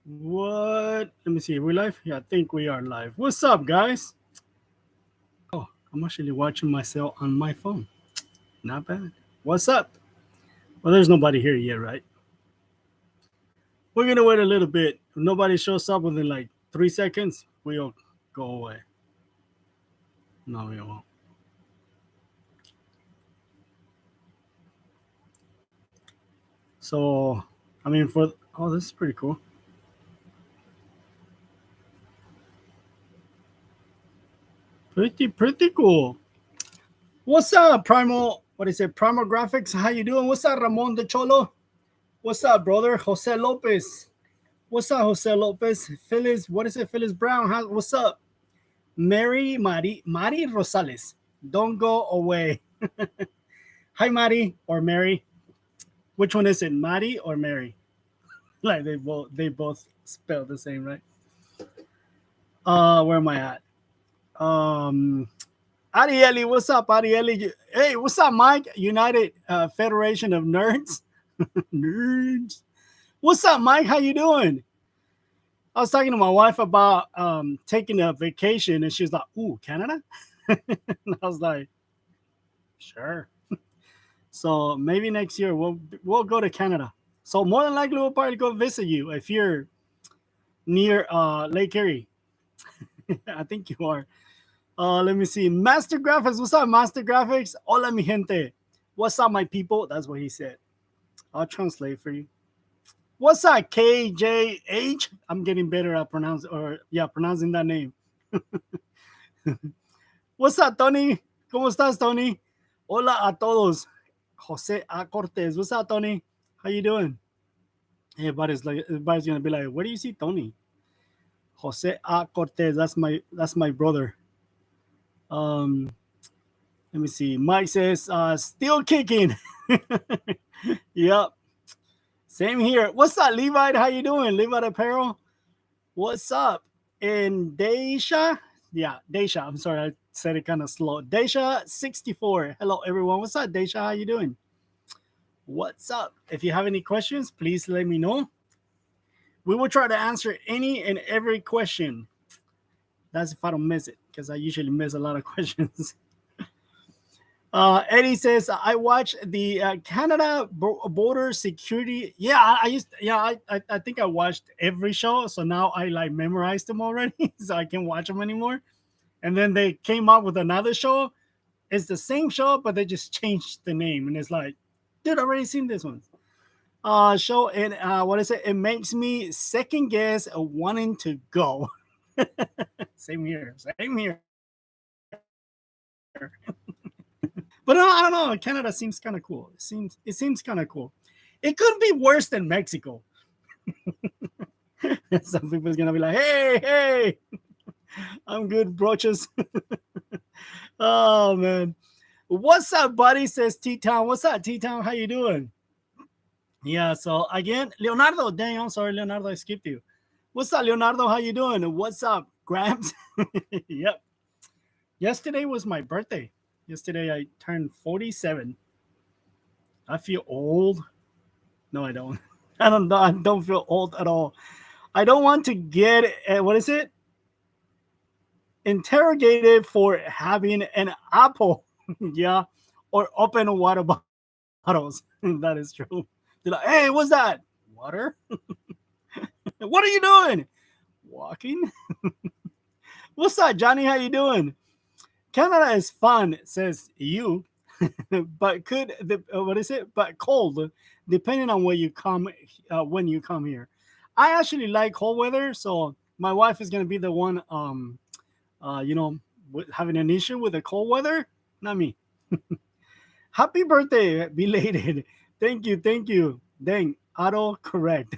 What? Let me see. Are we live? Yeah, I think we are live. What's up, guys? Oh, I'm actually watching myself on my phone. Not bad. What's up? Well, there's nobody here yet, right? We're gonna wait a little bit. If nobody shows up within like 3 seconds, we'll go away. No, we won't. So, I mean, for oh, this is pretty cool. Pretty cool. What's up, Primal? What is it? Primal Graphics. How you doing? What's up, Ramon de Cholo? What's up, brother? Jose Lopez. What's up, Jose Lopez? Phyllis, what is it? Phyllis Brown. What's up? Mari Rosales. Don't go away. Hi, Mari or Mary. Which one is it, Mari or Mary? Like they both spell the same, right? Where am I at? Um, Arieli, what's up, Arieli? Hey, what's up, Mike? United Federation of Nerds. Nerds. What's up, Mike? How you doing? I was talking to my wife about taking a vacation, and she was like, "Ooh, Canada." And I was like, "Sure." So maybe next year we'll go to Canada. So more than likely we'll probably go visit you if you're near Lake Erie. I think you are. Let me see. Master Graphics. What's up, Master Graphics? Hola, mi gente. What's up, my people? That's what he said. I'll translate for you. What's up, KJH? I'm getting better at pronouncing that name. What's up, Tony? ¿Cómo estás, Tony? Hola a todos. Jose A. Cortez. What's up, Tony? How you doing? Everybody's gonna be like, where do you see Tony? Jose A. Cortez. That's my brother. Um, let me see. Mike says, still kicking. Yep. Same here. What's up, Levite? How you doing? Levite Apparel. What's up? And Deisha. Yeah, Deisha. I'm sorry, I said it kind of slow. Deisha 64. Hello, everyone. What's up, Deisha? How you doing? What's up? If you have any questions, please let me know. We will try to answer any and every question. That's if I don't miss it, because I usually miss a lot of questions. Eddie says, I watched the Canada border security. Yeah, I used. Yeah, I think I watched every show, so now I like memorized them already, so I can't watch them anymore. And then they came up with another show. It's the same show, but they just changed the name, and it's like, dude, I already seen this one. Show and what is it? It makes me second guess wanting to go. Same here. Same here. But I don't know. Canada seems kind of cool. It seems kind of cool. It could be worse than Mexico. Some people's gonna be like, "Hey, hey, I'm good, broches." Oh man, what's up, buddy? Says T Town. What's up, T Town? How you doing? Yeah. So again, Leonardo. Dang, I'm sorry, Leonardo. I skipped you. What's up, Leonardo? How you doing? What's up, Gramps? Yep. Yesterday was my birthday. Yesterday I turned 47. I feel old. No, I don't. I don't. I don't feel old at all. I don't want to get what is it? Interrogated for having an apple. Yeah, or open water bottles. That is true. They're like, hey, what's that? Water? What are you doing? Walking. What's up, Johnny? How you doing? Canada is fun, says you, but could the what is it? But cold, depending on where you come when you come here. I actually like cold weather, so my wife is gonna be the one, you know, having an issue with the cold weather. Not me. Happy birthday, belated. Thank you, thank you. Dang, auto correct.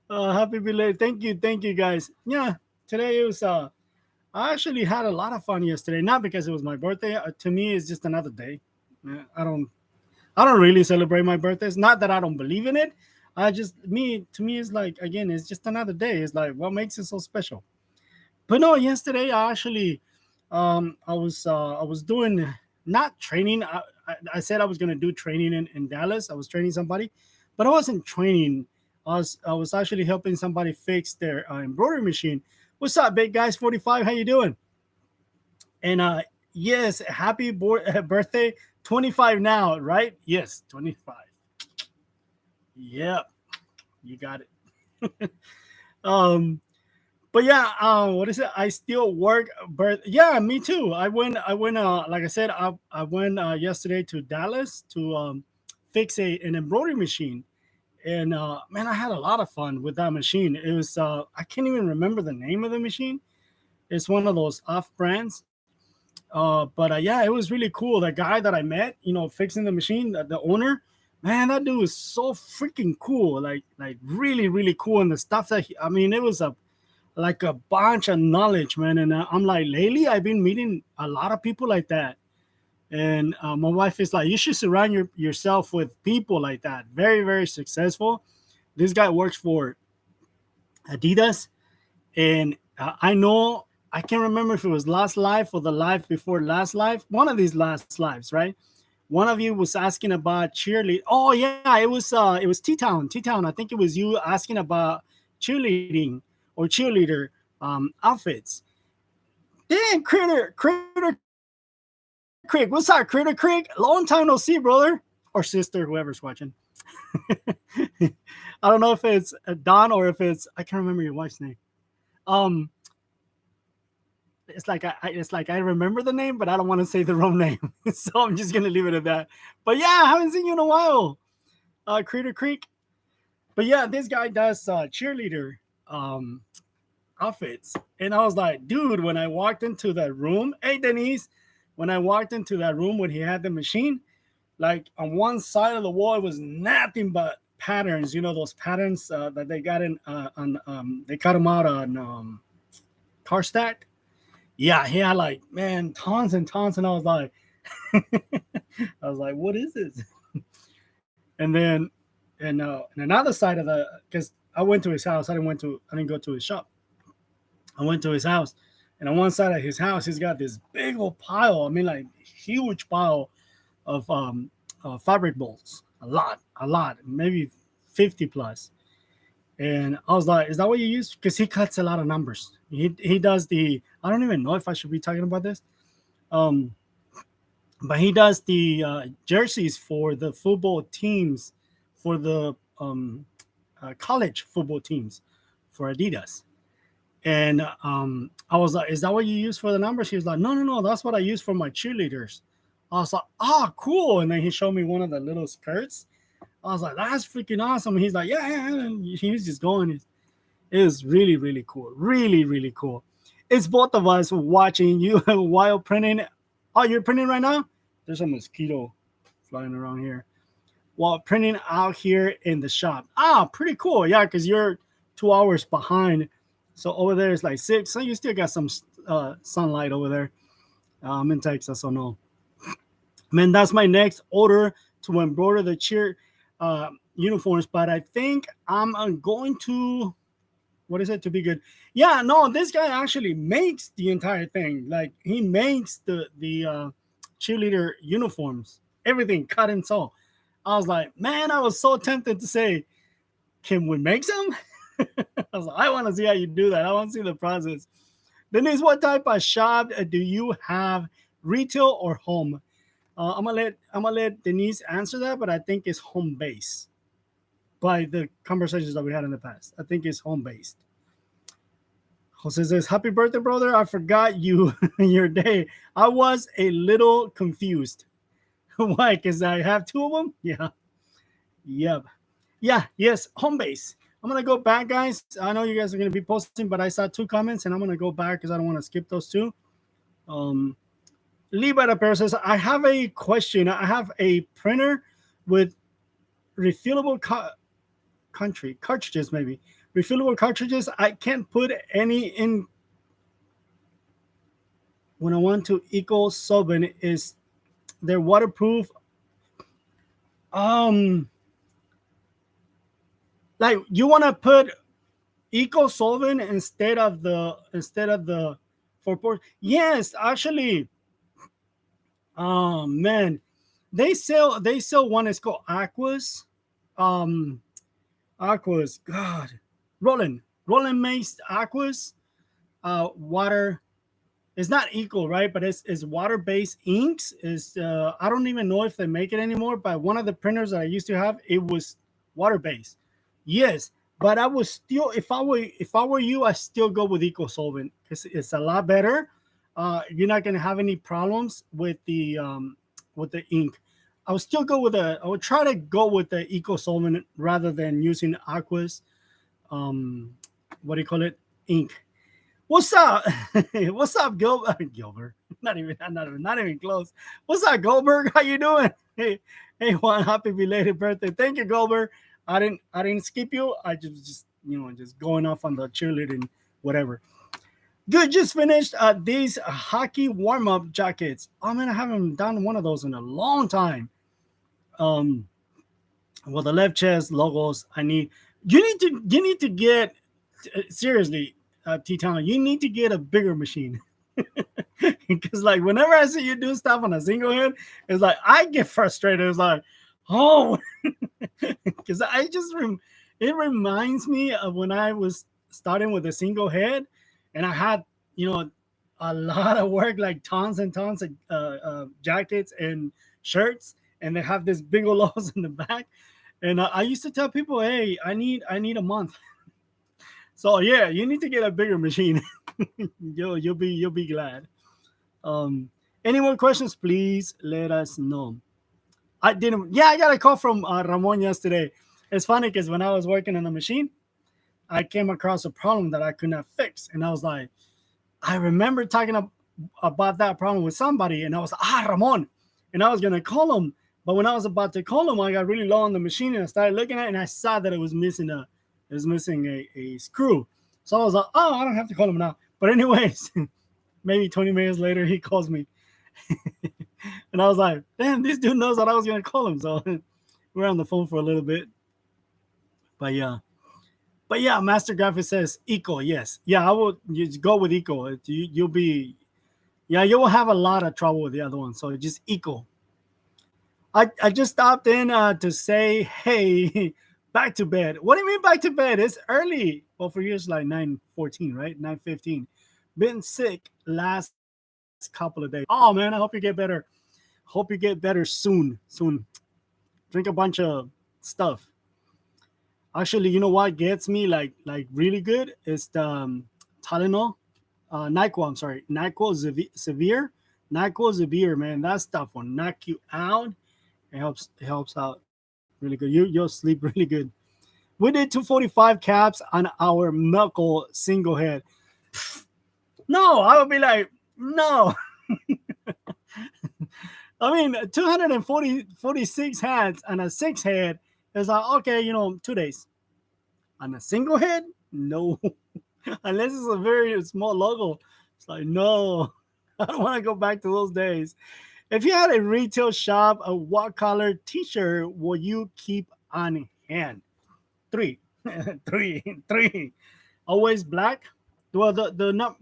Happy belated. Thank you, guys. Yeah, today it was I actually had a lot of fun yesterday. Not because it was my birthday. To me, it's just another day. I don't really celebrate my birthdays. Not that I don't believe in it. I just me to me it's like again, it's just another day. It's like what makes it so special. But no, yesterday I actually I was doing not training. I said I was gonna do training in Dallas. I was training somebody, but I wasn't training. I was actually helping somebody fix their embroidery machine. What's up, big guys? 45. How you doing? And yes, happy birthday. 25 now, right? Yes, 25. Yep, you got it. um, but yeah, what is it? I still work, but yeah, me too. I went. Like I said, I went yesterday to Dallas to fix an embroidery machine, and man, I had a lot of fun with that machine. It was I can't even remember the name of the machine. It's one of those off brands. But yeah, it was really cool. The guy that I met, fixing the machine, the owner, man, that dude was so freaking cool. Like really, really cool. And the stuff that I mean, it was like a bunch of knowledge, man. And I'm like, lately, I've been meeting a lot of people like that. And my wife is like, you should surround yourself with people like that. Very, very successful. This guy works for Adidas, and I know I can't remember if it was last life or the life before last life. One of these last lives, right? One of you was asking about cheerleading. Oh yeah, it was T Town. T Town. I think it was you asking about cheerleading or cheerleader outfits. Damn, Critter Creek. What's up, Critter Creek? Long time no see, brother or sister, whoever's watching. I don't know if it's Don or if it's I can't remember your wife's name. Um, it's like I remember the name, but I don't want to say the wrong name, so I'm just gonna leave it at that. But yeah, I haven't seen you in a while, Crater Creek. But yeah, this guy does cheerleader um, outfits, and I was like, dude, when I walked into that room, hey Denise, when I walked into that room when he had the machine, like on one side of the wall it was nothing but patterns. Those patterns that they got in on they cut them out on car stack. Yeah, he had like man tons and tons, and I was like, what is this? And then, and another side of the because I went to his house. I didn't go to his shop. I went to his house, and on one side of his house, he's got this big old pile. I mean, like huge pile of fabric bolts. A lot, maybe 50 plus. And I was like, is that what you use? Because he cuts a lot of numbers. He does I don't even know if I should be talking about this. Um, but he does the jerseys for the football teams, for the college football teams for Adidas. And I was like, is that what you use for the numbers? He was like, no, no, no, that's what I use for my cheerleaders. I was like, oh, cool. And then he showed me one of the little skirts. I was like, that's freaking awesome. And he's like, yeah, yeah. And he was just going. It was really, really cool. Really, really cool. It's both of us watching you while printing. Oh, you're printing right now? There's a mosquito flying around here. While printing out here in the shop. Ah, pretty cool. Yeah, because you're 2 hours behind. So over there it's like 6. So you still got some sunlight over there. I'm in Texas, so no. Man, that's my next order to embroider the cheer uniforms. But I think I'm going to what is it to be good? Yeah, no, this guy actually makes the entire thing. Like he makes the cheerleader uniforms, everything cut and sew. I was like, man, I was so tempted to say, can we make some? I was like, I want to see how you do that. I want to see the process. Denise, what type of shop do you have, retail or home? I'm gonna let Denise answer that, but I think it's home based by the conversations that we had in the past. I think it's home based. Jose says, happy birthday, brother. I forgot you your day. I was a little confused. Why? Because I have two of them? Yeah. Yep. Yeah. Yes. Home base. I'm going to go back, guys. I know you guys are going to be posting, but I saw 2 comments and I'm going to go back because I don't want to skip those two. Lee Better says, I have a question. I have a printer with refillable cartridges, maybe. Refillable cartridges. I can't put any in when I want to eco solvent. Is they're waterproof? Like you want to put eco solvent instead of the 4 port? Yes, actually. Oh man, they sell one. It's called Aquas. Um, Aquas, God, Roland makes aquas, water. It's not equal, right? But it's water-based inks. Is I don't even know if they make it anymore. But one of the printers that I used to have, it was water-based. Yes, but I was still, if I were you, I still go with eco solvent because it's a lot better. You're not gonna have any problems with the ink. I would still go with I would try to go with the eco solvent rather than using aquas. Um, what do you call it? Ink. What's up? What's up, Gilbert? Not even close. What's up, Goldberg? How you doing? Hey, Juan, happy belated birthday. Thank you, Goldberg. I didn't skip you. I just just going off on the cheerleading, whatever. Good, just finished these hockey warm up jackets. Oh man, I haven't done one of those in a long time. Um, well, the left chest logos. You need to get seriously, T-Town. You need to get a bigger machine. Because like whenever I see you do stuff on a single head, it's like I get frustrated. It's like, oh, because it reminds me of when I was starting with a single head, and I had a lot of work, like tons and tons of jackets and shirts, and they have this big old loss in the back. And I used to tell people, hey, I need a month. So yeah, you need to get a bigger machine. You'll be glad. Um, any more questions? Please let us know. I didn't. Yeah, I got a call from Ramon yesterday. It's funny because when I was working on the machine, I came across a problem that I could not fix, and I was like, I remember talking about that problem with somebody, and I was like, Ramon, and I was gonna call him, but when I was about to call him, I got really low on the machine, and I started looking at it, and I saw that it was missing a screw. So I was like, oh, I don't have to call him now. But anyways, maybe 20 minutes later, he calls me. And I was like, damn, this dude knows that I was going to call him. So we're on the phone for a little bit. But yeah. But yeah, Master Graphic says eco. Yes. Yeah, I will just go with eco. You'll be, yeah, you will have a lot of trouble with the other one. So just eco. I just stopped in to say, hey, back to bed. What do you mean back to bed? It's early. Well, for you, it's like 9:14, right? 9:15. Been sick last couple of days. Oh, man, I hope you get better. Hope you get better soon. Soon. Drink a bunch of stuff. Actually, you know what gets me like really good is the Tylenol, Nyquil. I'm sorry, Severe. Nyquil Severe, man. That stuff will knock you out. It helps out really good. You'll sleep really good. We did 245 caps on our Melko single head. No, I would be like, no. I mean, 46 heads on a 6 head is like, okay, 2 days. On a single head, no. Unless it's a very small logo. It's like, no, I don't want to go back to those days. If you had a retail shop, what color t-shirt will you keep on hand? Three, three. Always black. Well,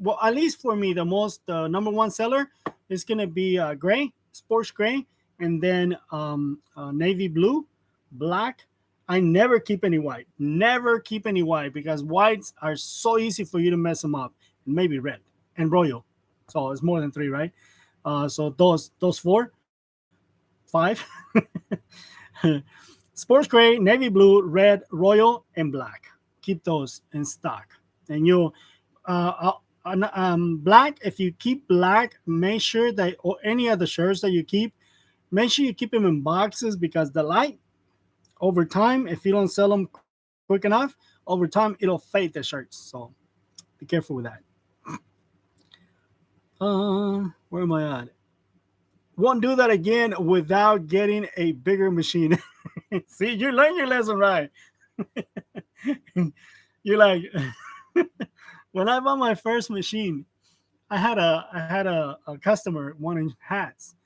well, at least for me, the number one seller is gonna be gray, sports gray, and then navy blue, black. I never keep any white. Never keep any white because whites are so easy for you to mess them up. And maybe red and royal. So it's more than three, right? So those 4, 5. Sports gray, navy blue, red, royal, and black. Keep those in stock. And black. If you keep black, make sure that or any other shirts that you keep, make sure you keep them in boxes because the light over time, if you don't sell them quick enough, over time it'll fade the shirts. So be careful with that. Where am I at? Won't do that again without getting a bigger machine. See, you learned your lesson right. You're like, when I bought my first machine, I had a customer wanting hats,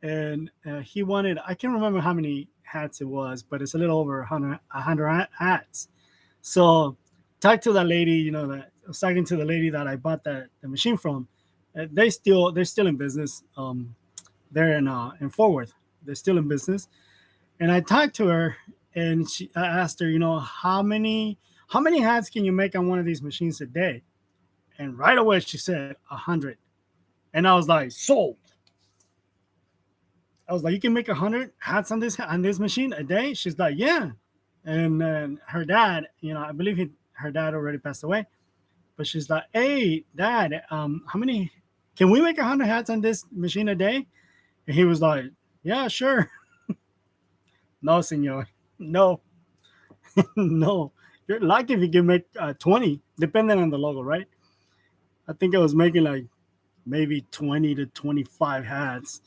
and he wanted, I can't remember how many hats it was, but it's a little over 100 hats. So talked to that lady, that I was talking to the lady that I bought the machine from. They're still in business. They're in Fort Worth. They're still in business. And I talked to her, and I asked her, how many hats can you make on one of these machines a day? And right away she said 100, and I was like, sold. I was like, you can make 100 hats on this machine a day? She's like, yeah. And then her dad, I believe her dad already passed away, but she's like, hey, dad, how many? Can we make 100 hats on this machine a day? And he was like, yeah, sure. No, senor, no, no. You're lucky if you can make 20, depending on the logo, right? I think I was making like maybe 20 to 25 hats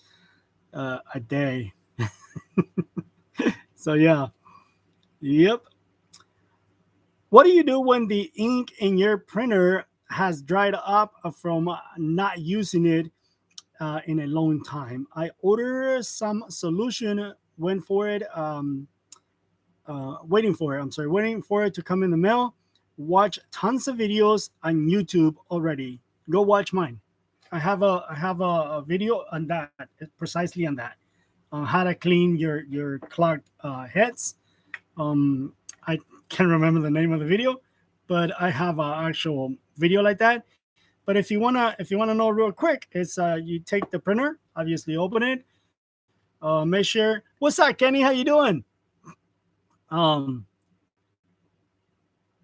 a day. So yeah, yep. What do you do when the ink in your printer has dried up from not using it in a long time? I order some solution, waiting for it. I'm sorry, waiting for it to come in the mail. Watch tons of videos on YouTube already. Go watch mine. I have a video on that, precisely on that, how to clean your clogged heads. I can't remember the name of the video, but I have an actual video like that. But if you wanna know real quick, it's you take the printer, obviously open it, make sure. What's up, Kenny? How you doing? Um,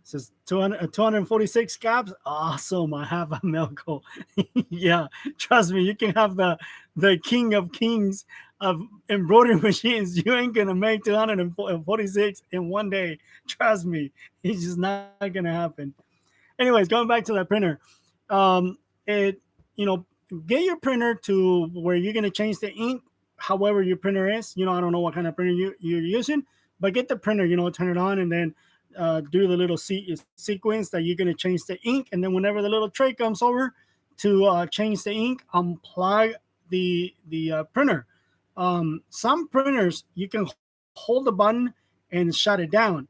Says 246 caps. Awesome. I have a Melko. Yeah, trust me, you can have the king of kings of embroidery machines. You ain't gonna make 246 in one day. Trust me, it's just not gonna happen. Anyways, going back to that printer, it you know get your printer to where you're gonna change the ink. However your printer is, I don't know what kind of printer you're using, but get the printer. Turn it on, and then do the little sequence that you're gonna change the ink, and then whenever the little tray comes over to change the ink, unplug the printer. Some printers you can hold the button and shut it down.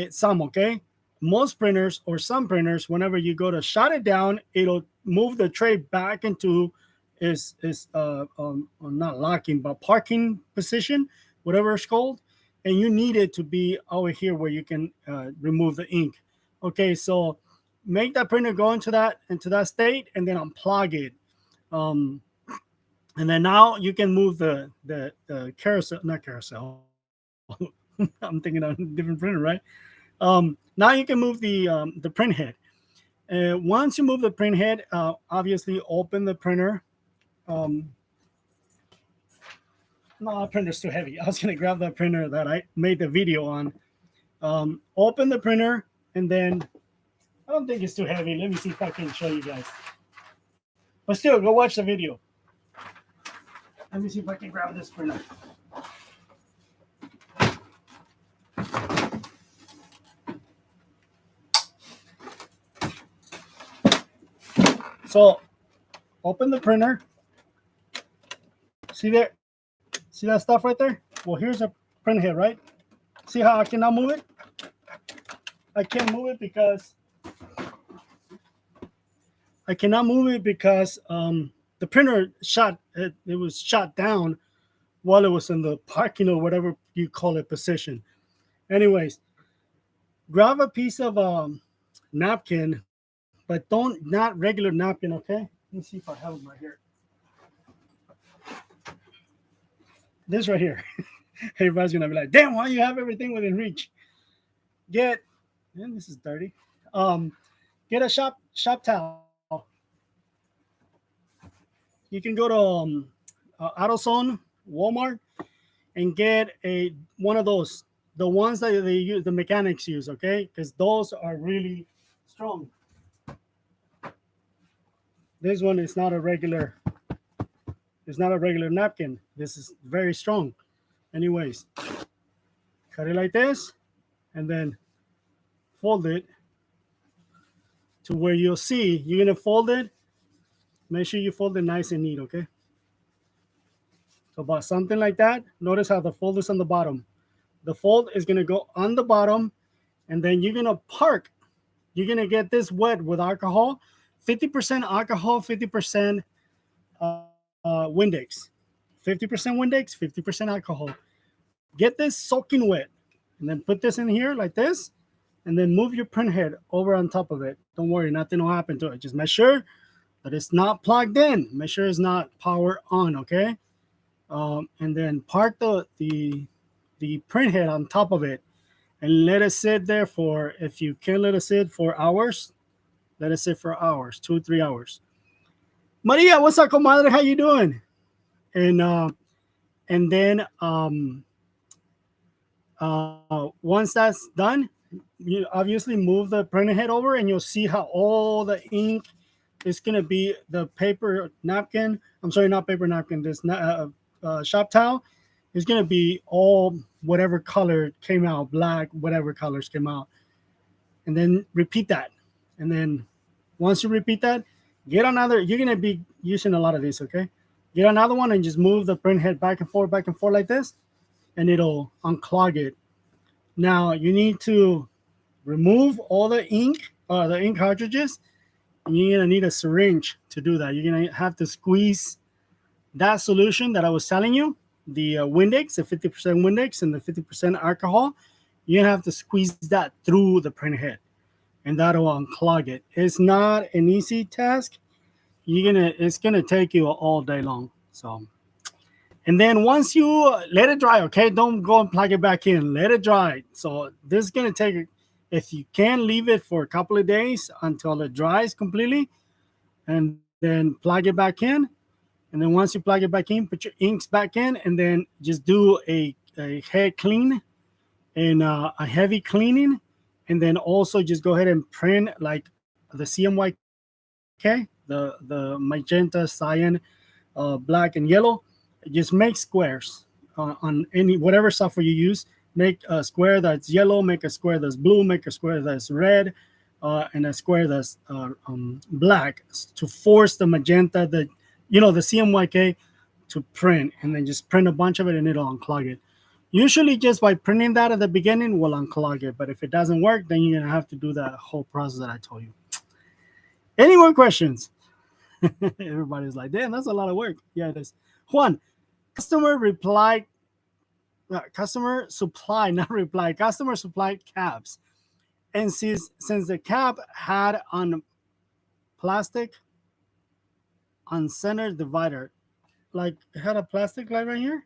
Some, okay. Most printers, or some printers, whenever you go to shut it down, it'll move the tray back into is not locking but parking position, whatever it's called, and you need it to be over here where you can remove the ink. Okay, so make that printer go into that state, and then unplug it. Um, and then now you can move the carousel, not carousel. I'm thinking of a different printer, right? Now you can move the print head. Once you move the print head, obviously open the printer. No, the printer's too heavy. I was gonna grab that printer that I made the video on. Open the printer, and then I don't think it's too heavy. Let me see if I can show you guys. But still, go watch the video. Let me see if I can grab this printer. So, open the printer. See there? See that stuff right there? Well, here's a print head, right? See how I cannot move it? I can't move it because the printer it was shut down while it was in the parking or whatever you call it position. Anyways, grab a piece of napkin, but not regular napkin, okay? Let me see if I have them right here. This right here. Everybody's gonna be like, damn, why you have everything within reach? And this is dirty. Get a shop towel. You can go to AutoZone, Walmart, and get one of those, the ones that they use, the mechanics use, okay? Because those are really strong. This one is not a regular. It's not a regular napkin. This is very strong. Anyways, cut it like this, and then fold it to where you'll see. You're gonna fold it. Make sure you fold it nice and neat, okay? So about something like that. Notice how the fold is on the bottom. The fold is gonna go on the bottom, and then you're gonna park. You're gonna get this wet with alcohol, 50% alcohol, 50% Windex, 50% Windex, 50% alcohol. Get this soaking wet. and then put this in here like this, and then move your print head over on top of it. Don't worry, nothing will happen to it. Just make sure that it's not plugged in. Make sure it's not power on, okay? And then park the print head on top of it and let it sit there for, if you can let it sit for hours, let it sit for hours, 2-3 hours. Maria, what's up, comadre? How you doing? And then once that's done, you obviously move the printer head over, and you'll see how all the ink is going to be the paper napkin. I'm sorry, not paper napkin. This shop towel is going to be all whatever color came out, black, whatever colors came out. And then repeat that. And then once you repeat that, get another. You're going to be using a lot of these, okay? Get another one and just move the print head back and forth like this, and it'll unclog it. Now you need to remove all the ink cartridges, and you're gonna need a syringe to do that. You're gonna have to squeeze that solution that I was telling you, the Windex, the 50% Windex and the 50% alcohol. You're gonna have to squeeze that through the print head, and that'll unclog it. It's not an easy task. It's gonna take you all day long. So, and then once you let it dry, okay, don't go and plug it back in. Let it dry. So this is gonna take, if you can, leave it for a couple of days until it dries completely, and then plug it back in. And then once you plug it back in, put your inks back in, and then just do a head clean and a heavy cleaning, and then also just go ahead and print like the CMYK, the magenta, cyan, black, and yellow. Just make squares on any whatever software you use. Make a square that's yellow, make a square that's blue, make a square that's red, and a square that's black, to force the magenta, the CMYK, to print, and then just print a bunch of it, and it'll unclog it. Usually just by printing that at the beginning will unclog it, but if it doesn't work, then you're gonna have to do that whole process that I told you. Any more questions? Everybody's like, damn, that's a lot of work. Yeah, it is. Juan, customer supplied caps, and since the cap had on plastic on center divider, like it had a plastic light right here,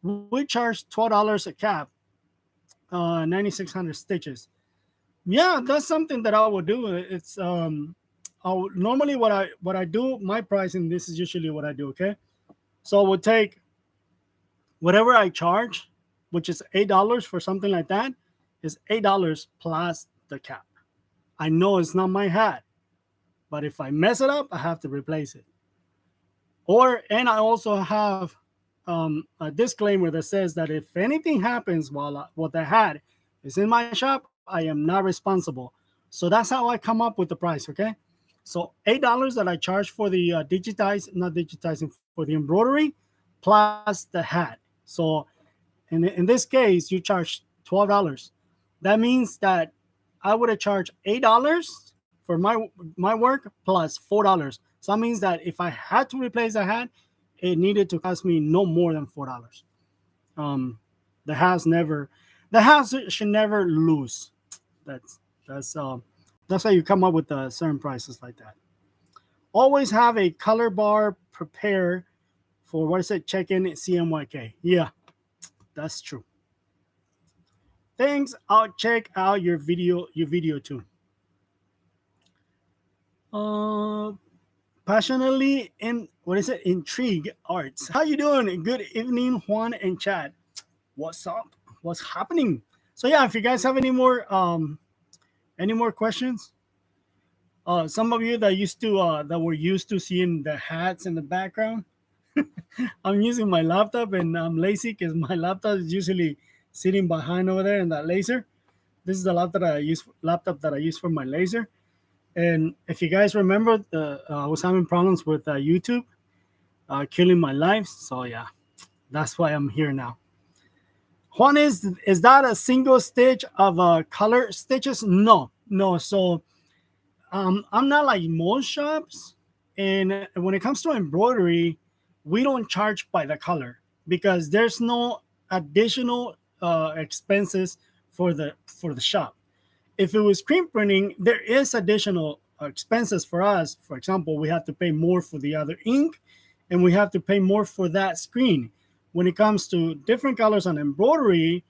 we charge $12 a cap, 9,600 stitches. Yeah, that's something that I would do. It's normally what I do, my pricing, this is usually what I do, okay? So I would take whatever I charge, which is $8 for something like that, is $8 plus the cap. I know it's not my hat, but if I mess it up, I have to replace it. And I also have a disclaimer that says that if anything happens while the hat is in my shop, I am not responsible. So that's how I come up with the price, okay? So $8 that I charge for the for the embroidery plus the hat. So in this case, you charge $12. That means that I would have charged $8 for my work plus $4. So that means that if I had to replace the hat, it needed to cost me no more than $4. The house should never lose. That's how you come up with certain prices like that. Always have a color bar prepared for check-in CMYK. Yeah, that's true. Thanks. I'll check out your video too. Passionately intrigue arts. How you doing? Good evening, Juan and Chad. What's up? What's happening? So yeah, if you guys have any more questions, some of you that were used to seeing the hats in the background, I'm using my laptop, and I'm lazy because my laptop is usually sitting behind over there in that laser. This is the laptop that I use for my laser. And if you guys remember, I was having problems with YouTube, killing my life. So yeah, that's why I'm here now. Juan, is that a single stitch of color stitches? No. So I'm not like most shops. And when it comes to embroidery, we don't charge by the color because there's no additional expenses for the shop. If it was screen printing, there is additional expenses for us. For example, we have to pay more for the other ink, and we have to pay more for that screen. When it comes to different colors on embroidery,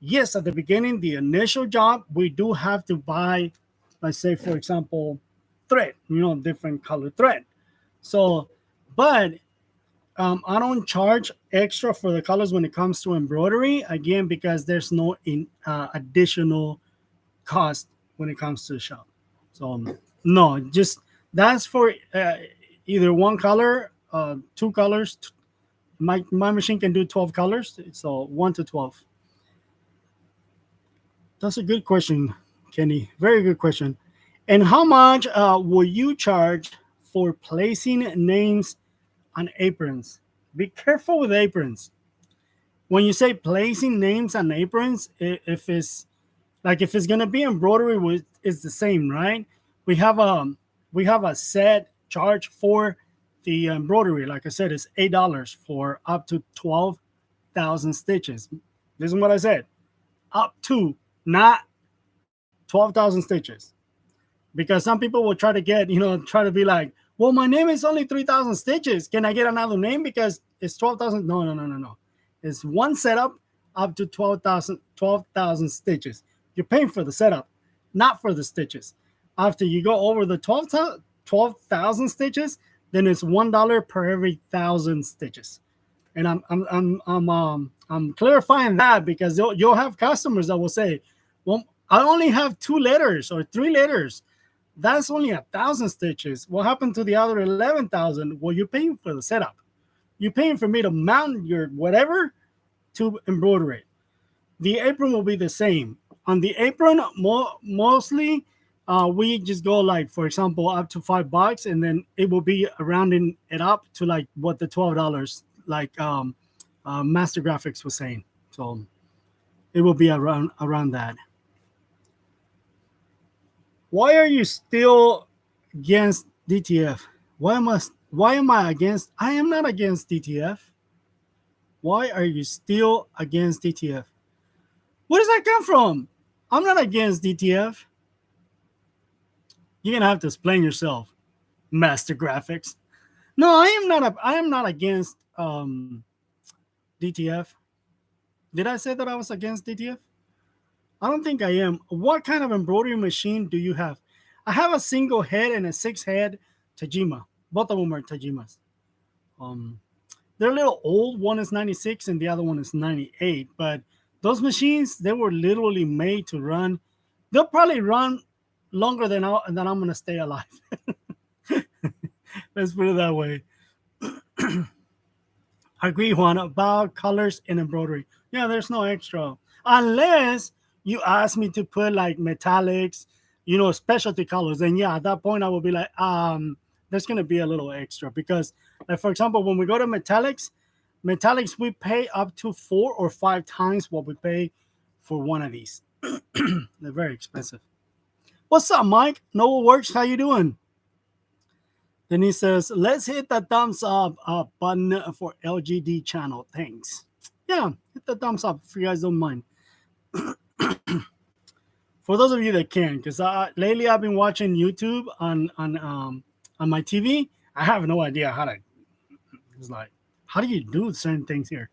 yes, at the beginning, the initial job, we do have to buy, let's say, for example, thread, different color thread. So, but I don't charge extra for the colors when it comes to embroidery, again, because there's no additional cost when it comes to the shop. So, no, just that's for either one color, two colors. My machine can do 12 colors, so 1 to 12. That's a good question, Kenny. Very good question. And how much will you charge for placing names on aprons? Be careful with aprons. When you say placing names on aprons, if it's gonna be embroidery, it's the same, right? We have a set charge for the embroidery. Like I said, it's $8 for up to 12,000 stitches. This is what I said. Up to, not 12,000 stitches. Because some people will try to get, try to be like, well, my name is only 3,000 stitches. Can I get another name because it's 12,000? No, no, no, no, no. It's one setup up to 12,000 stitches. You're paying for the setup, not for the stitches. After you go over the 12,000 stitches, then it's $1 per every 1,000 stitches. And I'm clarifying that because you'll have customers that will say, well, I only have 2 letters or 3 letters. That's only 1,000 stitches. What happened to the other 11,000? Well, you're paying for the setup. You're paying for me to mount your whatever to embroider it. The apron will be the same. On the apron, mostly we just go like, for example, up to $5, and then it will be rounding it up to like what the $12 like Master Graphics was saying. So it will be around that. Why are you still against DTF? Why am I against? I am not against DTF. Why are you still against DTF? Where does that come from? I'm not against DTF. You're gonna have to explain yourself, Master Graphics. No, I am not against DTF. Did I say that I was against DTF? I don't think I am. What kind of embroidery machine do you have? I have a single head and a 6-head Tajima. Both of them are Tajimas. They're a little old. One is 96 and the other one is 98. But those machines, they were literally made to run. They'll probably run longer than I'm going to stay alive. Let's put it that way. I agree, Juan, about colors in embroidery. Yeah, there's no extra. Unless you ask me to put like metallics, specialty colors. And yeah, at that point I will be like, there's gonna be a little extra because, like, for example, when we go to metallics, we pay up to 4 or 5 times what we pay for one of these. They're very expensive. What's up, Mike? Noah Works, how you doing? Then he says, let's hit the thumbs up button for LGD channel. Thanks. Yeah, hit the thumbs up if you guys don't mind. For those of you that can, because lately I've been watching YouTube on my TV. I have no idea how to. It's like, how do you do certain things here?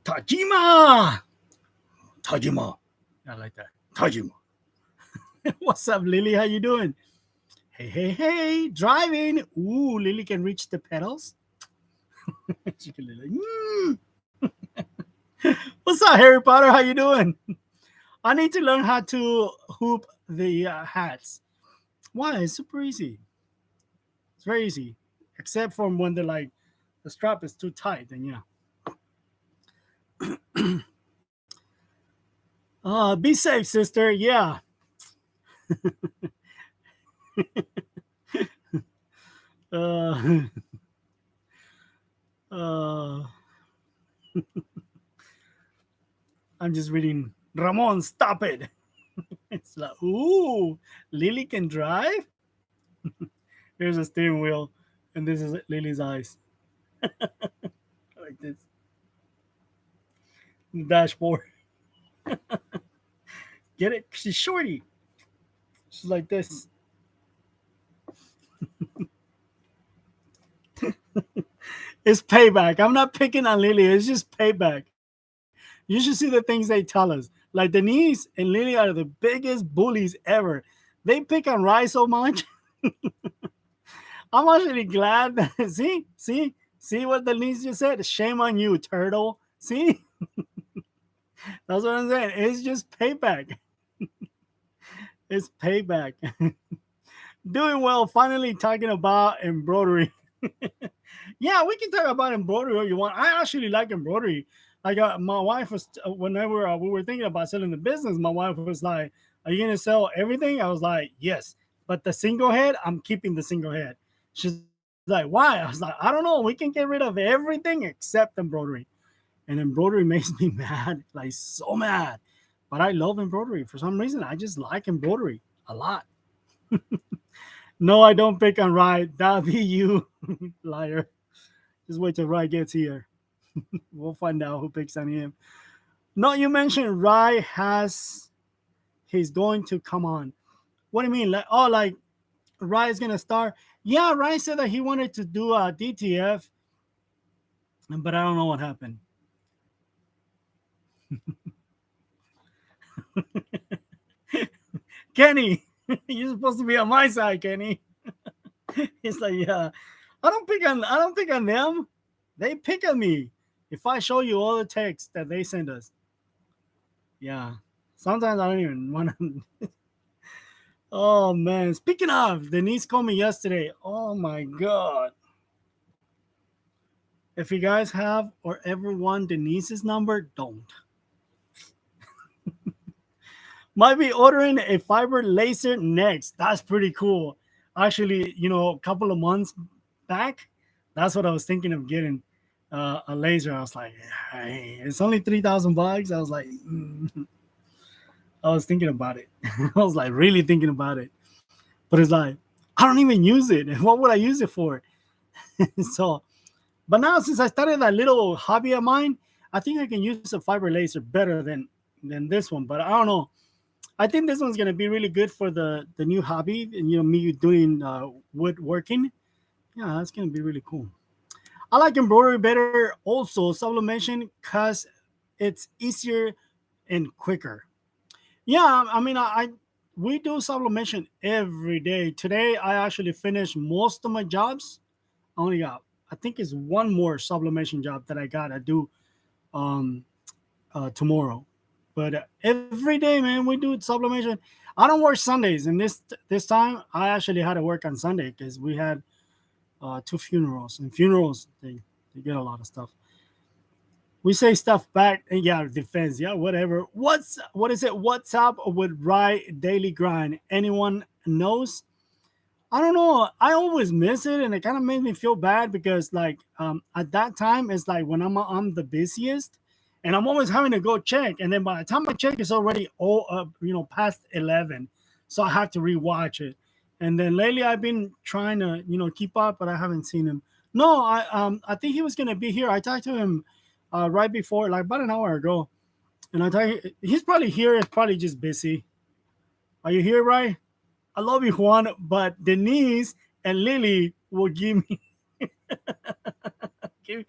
Tajima. I like that. Tajima. What's up, Lily? How you doing? Hey, driving. Ooh, Lily can reach the pedals. She can like, What's up, Harry Potter? How you doing? I need to learn how to hoop the hats. Why? It's super easy. It's very easy. Except for when the strap is too tight, then yeah. Be safe, sister. Yeah. uh, I'm just reading. Ramon, stop it. It's like, ooh, Lily can drive? Here's a steering wheel, and this is Lily's eyes. Like this. dashboard. Get it? She's shorty. She's like this. It's payback. I'm not picking on Lily. It's just payback. You should see the things they tell us. Like Denise and Lily are the biggest bullies ever. They pick on Rye so much. I'm actually glad that see what Denise just said. Shame on you, turtle. See, that's what I'm saying. It's just payback. It's payback. Doing well. Finally talking about embroidery. Yeah, we can talk about embroidery all you want. I actually like embroidery. Like my wife was whenever we were thinking about selling the business, my wife was like, "Are you gonna sell everything?" I was like, "Yes," but the single head, I'm keeping the single head. She's like, "Why?" I was like, "I don't know. We can get rid of everything except embroidery." And embroidery makes me mad, like so mad. But I love embroidery for some reason. I just like embroidery a lot. No, I don't pick on Rye. That'll be you, liar. Just wait till Rye gets here. We'll find out who picks on him. No, you mentioned Rye has he's going to come on. What do you mean? Like like Rye is gonna start? Yeah, Rye said that he wanted to do a DTF, but I don't know what happened. Kenny, you're supposed to be on my side, Kenny. He's like, yeah, I don't pick on them. They pick on me. If I show you all the texts that they send us, yeah. Sometimes I don't even want to. Oh man. Speaking of, Denise called me yesterday. Oh my god. If you guys have or ever want Denise's number, don't. Might be ordering a fiber laser next. That's pretty cool. Actually, a couple of months back, that's what I was thinking of getting. A laser. I was like, hey, it's only $3,000. I was like, I was thinking about it. I was like really thinking about it. But it's like, I don't even use it. What would I use it for? So, but now since I started that little hobby of mine, I think I can use a fiber laser better than this one. But I don't know. I think this one's gonna be really good for the new hobby, and me doing woodworking. Yeah, that's gonna be really cool. I like embroidery better, also sublimation, cause it's easier and quicker. Yeah, I mean, we do sublimation every day. Today, I actually finished most of my jobs. I only got, I think, it's one more sublimation job that I gotta do um, tomorrow. But every day, man, we do sublimation. I don't work Sundays, and this time I actually had to work on Sunday because we had two funerals, and funerals they get a lot of stuff. We say stuff back, and yeah, defense, yeah, whatever. What is it? What's up with Rye Daily Grind? Anyone knows? I don't know. I always miss it, and it kind of made me feel bad because, like, at that time, it's like when I'm the busiest, and I'm always having to go check, and then by the time I check, it's already past 11, so I have to rewatch it. And then lately, I've been trying to keep up, but I haven't seen him. No, I think he was gonna be here. I talked to him right before, like about an hour ago, and I thought he's probably here. It's probably just busy. Are you here, right? I love you, Juan, but Denise and Lily will give me. give,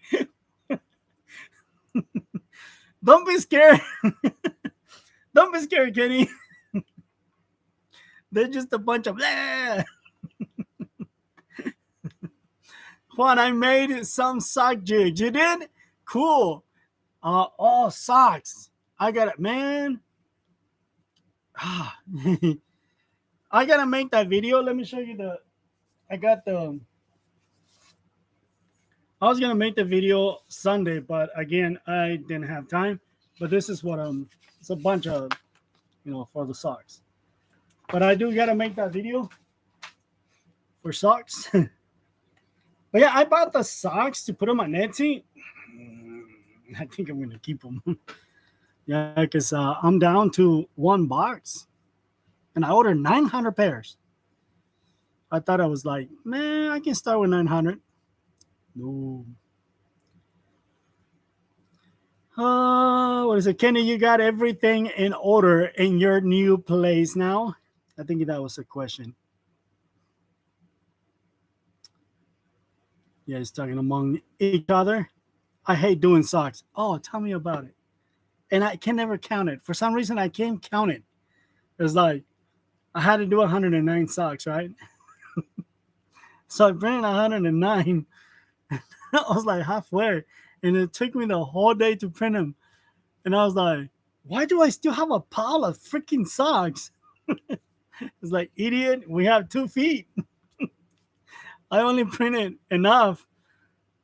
don't be scared. Don't be scared, Kenny. They're just a bunch of. Blah. Juan, I made some sock jigs. You did? Cool. All socks. I got it, man. I gotta make that video. Let me show you the. I got the. I was gonna make the video Sunday, but again, I didn't have time. But this is what it's a bunch of for the socks. But I do gotta make that video for socks. But yeah, I bought the socks to put on my Etsy. I think I'm gonna keep them. Yeah, because I'm down to one box, and I ordered 900 pairs. I thought I was like, man, I can start with 900. No. what is it? Kenny, you got everything in order in your new place now? I think that was a question. Yeah, he's talking among each other. I hate doing socks. Oh, tell me about it. And I can never count it. For some reason, I can't count it. It's like I had to do 109 socks, right? So I printed 109. I was like halfway, and it took me the whole day to print them. And I was like, why do I still have a pile of freaking socks? It's like, idiot, we have 2 feet. I only printed enough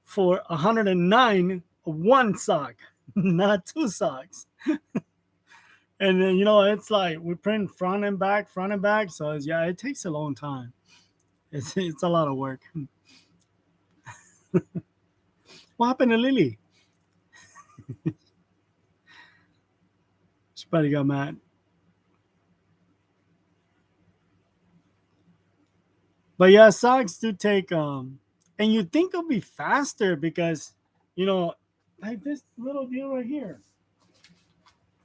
for 109 one sock, not 2 socks. And then, it's like we print front and back, front and back. So yeah, it takes a long time. It's a lot of work. What happened to Lily? She probably got mad. But yeah, socks do take and you think it'll be faster because you know, like this little deal right here.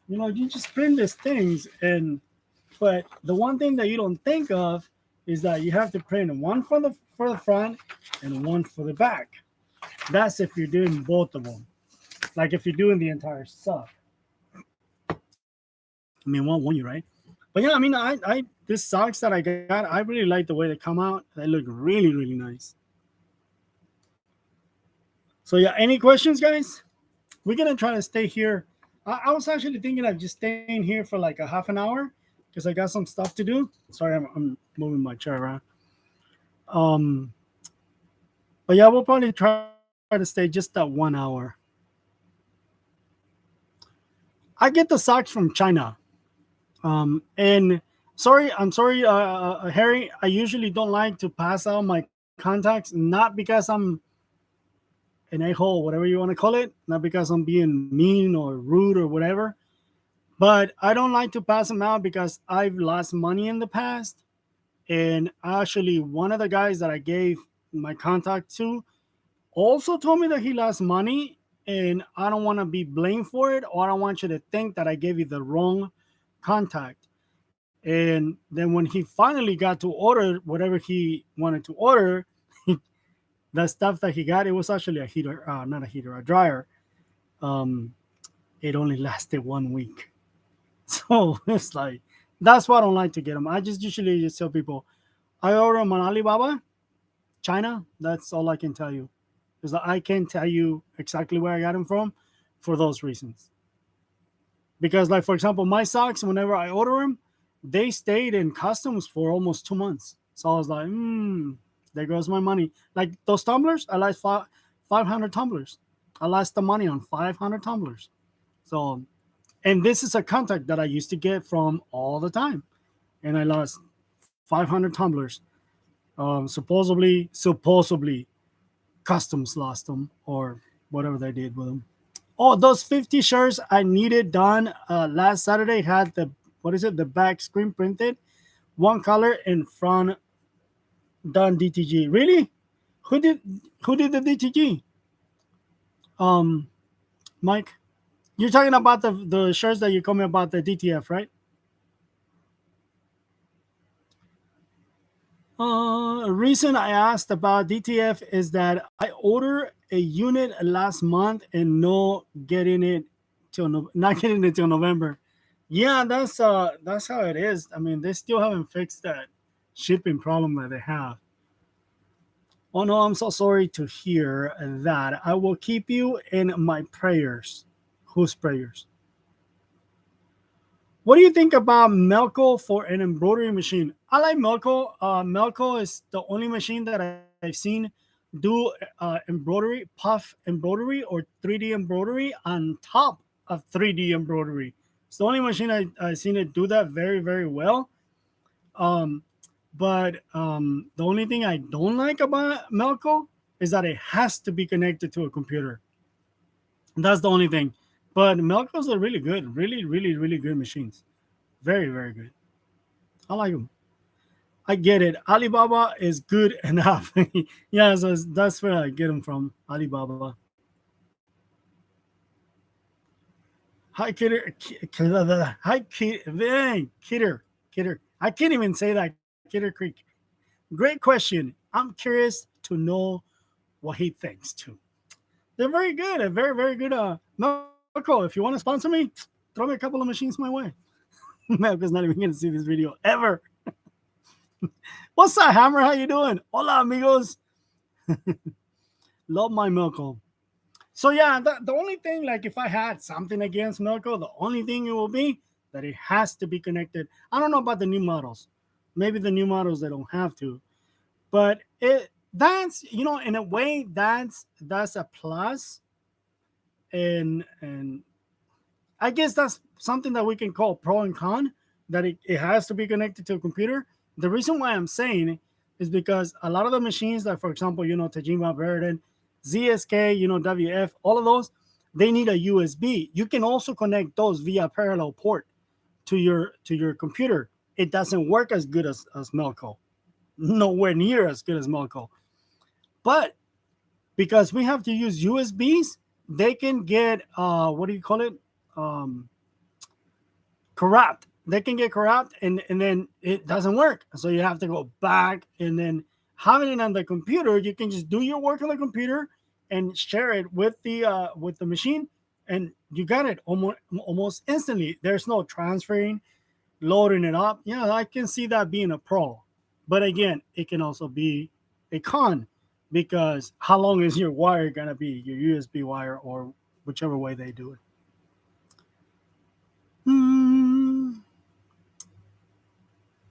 You just print these things but the one thing that you don't think of is that you have to print one for the front and one for the back. That's if you're doing both of them. Like if you're doing the entire sock. I mean, won't you, right? But yeah, I mean, I this socks that I got, I really like the way they come out. They look really, really nice. So yeah, any questions, guys? We're gonna try to stay here. I was actually thinking of just staying here for like a half an hour because I got some stuff to do. Sorry, I'm moving my chair around. But yeah, we'll probably try to stay just that 1 hour. I get the socks from China. And I'm sorry, Harry. I usually don't like to pass out my contacts, not because I'm an a-hole, whatever you want to call it, not because I'm being mean or rude or whatever. But I don't like to pass them out because I've lost money in the past. And actually, one of the guys that I gave my contact to also told me that he lost money. And I don't want to be blamed for it, or I don't want you to think that I gave you the wrong contact. And then when he finally got to order whatever he wanted to order, the stuff that he got, it was actually a heater, not a heater, a dryer. Um, it only lasted 1 week. So it's like, that's why I don't like to get them. I just usually just tell people, I order them on Alibaba, China. That's all I can tell you. Because I can't tell you exactly where I got them from for those reasons. Because, like, for example, my socks, whenever I order them, they stayed in customs for almost 2 months. So I was like, there goes my money. Like those tumblers, I lost 500 tumblers. I lost the money on 500 tumblers. So, and this is a contact that I used to get from all the time. And I lost 500 tumblers. Supposedly, customs lost them or whatever they did with them. Oh, those 50 shirts I needed done last Saturday had the back screen printed, one color in front done DTG. Really? Who did the DTG? Mike, you're talking about the shirts that you told me about the DTF, right? Reason I asked about DTF is that I ordered a unit last month and not getting it till November. Yeah, that's how it is. I mean, they still haven't fixed that shipping problem that they have. Oh no, I'm so sorry to hear that. I will keep you in my prayers. Whose prayers? What do you think about Melko for an embroidery machine? I like Melko. Melko is the only machine that I've seen do embroidery, puff embroidery, or 3D embroidery on top of 3D embroidery. It's the only machine I've seen it do that very, very well. But the only thing I don't like about Melko is that it has to be connected to a computer. That's the only thing. But Melkos are really good, really, really, really good machines. Very, very good. I like them. I get it. Alibaba is good enough. Yeah, so that's where I get them from. Alibaba. Hi, Kidder. Hi, Kidder. I can't even say that. Kidder Creek. Great question. I'm curious to know what he thinks too. They're very good. A very, very good. Melko, if you want to sponsor me, throw me a couple of machines my way. Melko's not even going to see this video ever. What's up, Hammer? How you doing? Hola, amigos. Love my Melko. So yeah, the only thing, like if I had something against Melko, the only thing it will be that it has to be connected. I don't know about the new models. Maybe the new models they don't have to, but that's in a way that's a plus, and I guess that's something that we can call pro and con, that it has to be connected to a computer. The reason why I'm saying is because a lot of the machines that, for example, Tajima, Veridan, ZSK, WF, all of those, they need a USB. You can also connect those via parallel port to your computer. It doesn't work as good as Melko. Nowhere near as good as Melko. But because we have to use USBs, they can get what do you call it? Corrupt. They can get corrupt, and then it doesn't work. So you have to go back, and then having it on the computer, you can just do your work on the computer and share it with the machine, and you got it almost instantly. There's no transferring, loading it up. Yeah, I can see that being a pro, but again, it can also be a con, because how long is your wire gonna be, your USB wire, or whichever way they do it.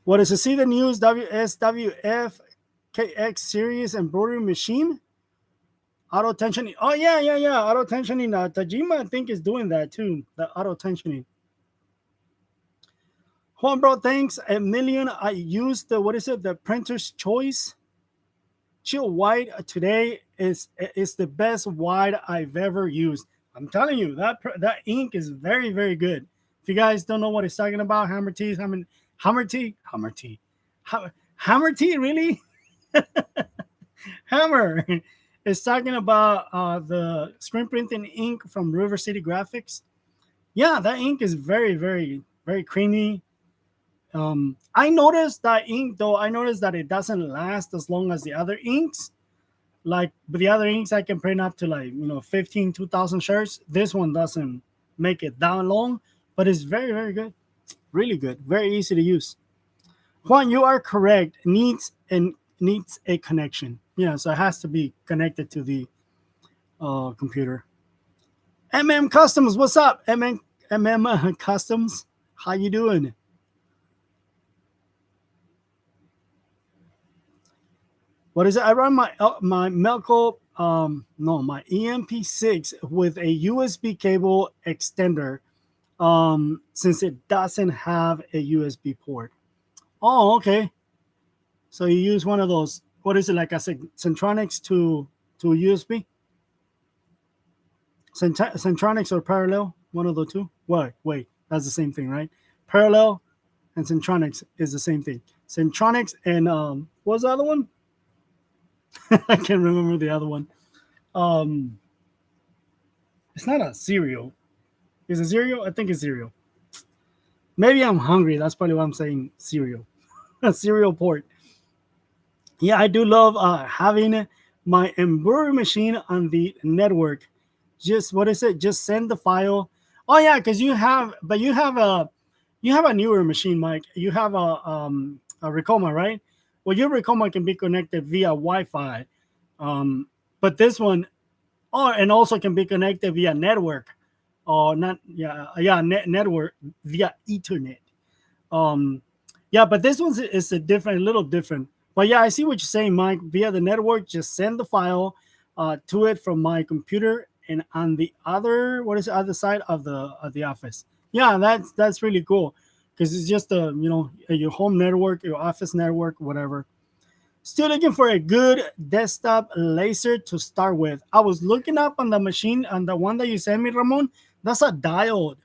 What is to see the news WSWF KX series embroidery machine? Auto tensioning. Oh yeah. Auto tensioning. Tajima, I think, is doing that too. The auto tensioning. Juan, bro, thanks a million. I used the printer's choice. Chill white today is the best white I've ever used. I'm telling you, that ink is very, very good. If you guys don't know what he's talking about, Hammer Tea, Hammer Tea, really? Hammer is talking about the screen printing ink from River City Graphics. Yeah, that ink is very, very, very creamy. I noticed that ink, though. I noticed that it doesn't last as long as the other inks. Like, but the other inks I can print up to 15, 2,000 shirts. This one doesn't make it that long, but it's very, very good. Really good. Very easy to use. Juan, you are correct. Needs a connection. Yeah, so it has to be connected to the computer. Customs, what's up? Customs, how you doing? What is it? I run my Melko, my EMP6 with a USB cable extender, since it doesn't have a USB port. Oh, okay. So you use one of those. What is it, like I said, Centronics to USB? Centronics or parallel? One of the two. Wait, that's the same thing, right? Parallel and Centronics is the same thing. Centronics and what was the other one? I can't remember the other one. It's not a cereal. Is it cereal? I think it's cereal. Maybe I'm hungry. That's probably why I'm saying cereal. A cereal port. Yeah, I do love having my embroidery machine on the network. Just what is it? Just send the file. Oh yeah, because you have a newer machine, Mike. You have a Ricoma, right? Well, your Ricoma can be connected via Wi-Fi, but this one, and also can be connected via network, or not? Network via Ethernet. Yeah, but this one is a little different. But yeah, I see what you're saying, Mike. Via the network, just send the file to it from my computer, and on the other side of the office. Yeah, that's really cool, because it's just your home network, your office network, whatever. Still looking for a good desktop laser to start with. I was looking up on the machine, on the one that you sent me, Ramon. That's a diode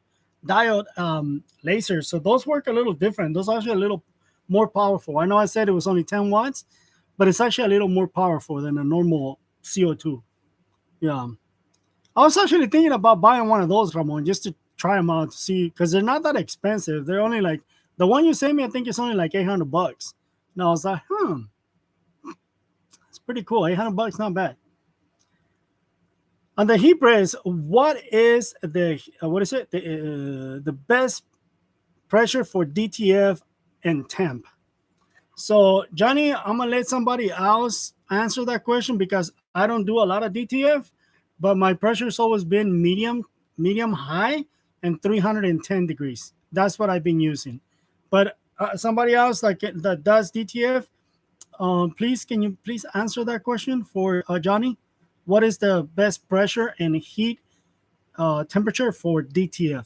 laser. So those work a little different. Those are actually a little more powerful. I know I said it was only 10 watts, but it's actually a little more powerful than a normal CO2. Yeah. I was actually thinking about buying one of those, Ramon, just to try them out to see, because they're not that expensive. They're only like, the one you sent me, I think it's only like $800. And I was like, it's pretty cool. $800, not bad. On the heat press, what is the the best pressure for DTF and temp? So Johnny, I'm gonna let somebody else answer that question because I don't do a lot of DTF, but my pressure's always been medium high, and 310 degrees. That's what I've been using. But somebody else like that does DTF, please, can you please answer that question for Johnny? What is the best pressure and heat temperature for DTF?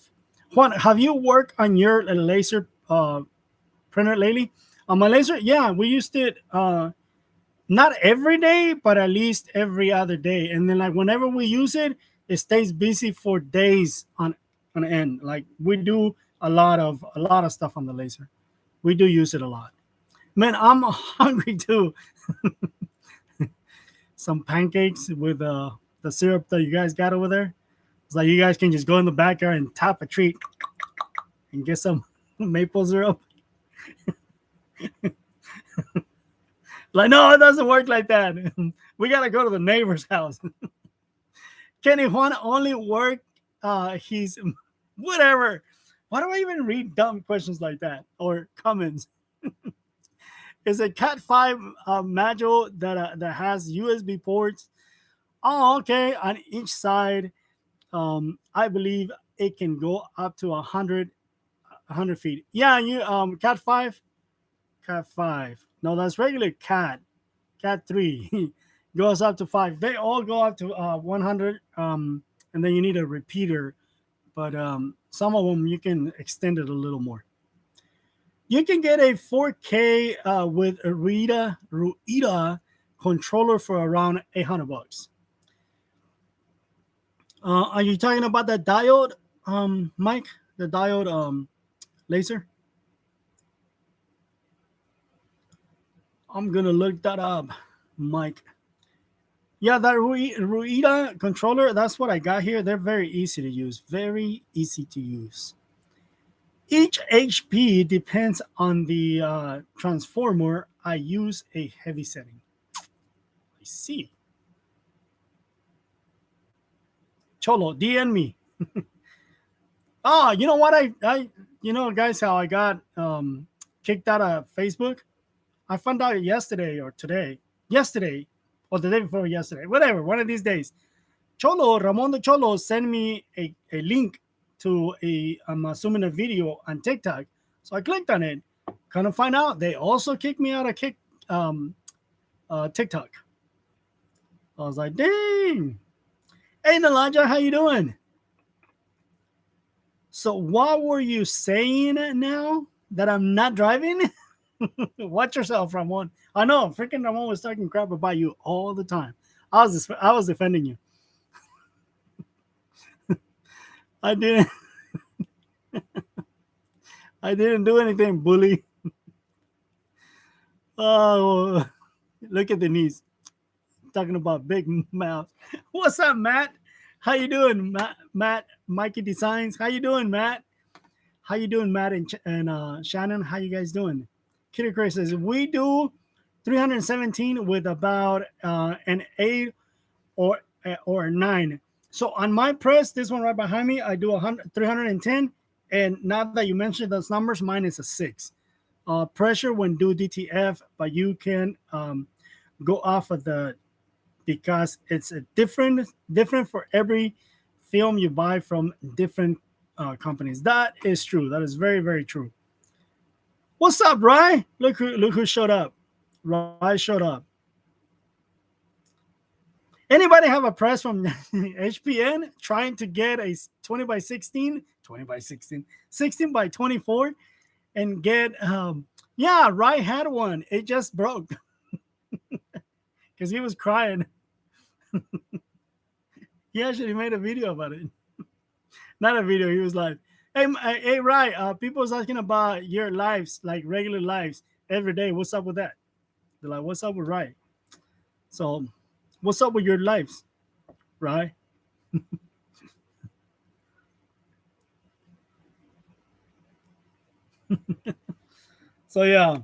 Juan, have you worked on your laser printer lately? On my laser, yeah, we used it not every day, but at least every other day. And then like whenever we use it, it stays busy for days on end. Like we do a lot of stuff on the laser. We do use it a lot. Man, I'm hungry too. Some pancakes with the syrup that you guys got over there. It's like you guys can just go in the backyard and tap a tree and get some maple syrup. Like, no, it doesn't work like that. We gotta go to the neighbor's house. Kenny Juan only work he's whatever. Why do I even read dumb questions like that or comments? It's a Cat 5 module that has USB ports. Oh, okay. On each side, I believe it can go up to 100 feet. Yeah, you Cat 5, Cat 5. No, that's regular Cat. Cat 3 goes up to 5. They all go up to 100, and then you need a repeater. But some of them you can extend it a little more. You can get a 4K with a Ruida controller for around $800. Are you talking about the diode, Mike? The diode laser? I'm gonna look that up, Mike. Yeah, that Ruida controller, that's what I got here. They're very easy to use. Very easy to use. Each HP depends on the transformer. I use a heavy setting. I see. Cholo, DM me. Oh, you know what? I you know, guys, how I got kicked out of Facebook? I found out yesterday or today. Yesterday or the day before yesterday. Whatever, one of these days. Cholo, Ramon the Cholo sent me a link to I'm assuming a video on TikTok. So I clicked on it. Kind of find out they also kicked me out of TikTok. I was like, dang. Hey, Nalaja, how you doing? So what were you saying now that I'm not driving? Watch yourself, Ramon. I know, freaking Ramon was talking crap about you all the time. I was defending you. I didn't. I didn't do anything, bully. Oh, look at Denise talking about big mouth. What's up, Matt? How you doing, Matt? Mikey Designs. How you doing, Matt? How you doing, Matt and Shannon? How you guys doing? Kitty Chris says we do 317 with about an 8 or a 9. So on my press, this one right behind me, I do 310. And now that you mentioned those numbers, mine is a 6. Pressure when do DTF, but you can go off of the, because it's a different for every film you buy from different companies. That is true. That is very, very true. What's up, Rye? Look who showed up. Rye showed up. Anybody have a press from HPN trying to get a 20 by 16, 16 by 24 and get, yeah, Rye had one. It just broke because he was crying. He actually made a video about it. Not a video. He was like, hey, Rye, people's asking about your lives, like regular lives every day. What's up with that? They're like, what's up with Rye? So, what's up with your lives, Rye? So yeah.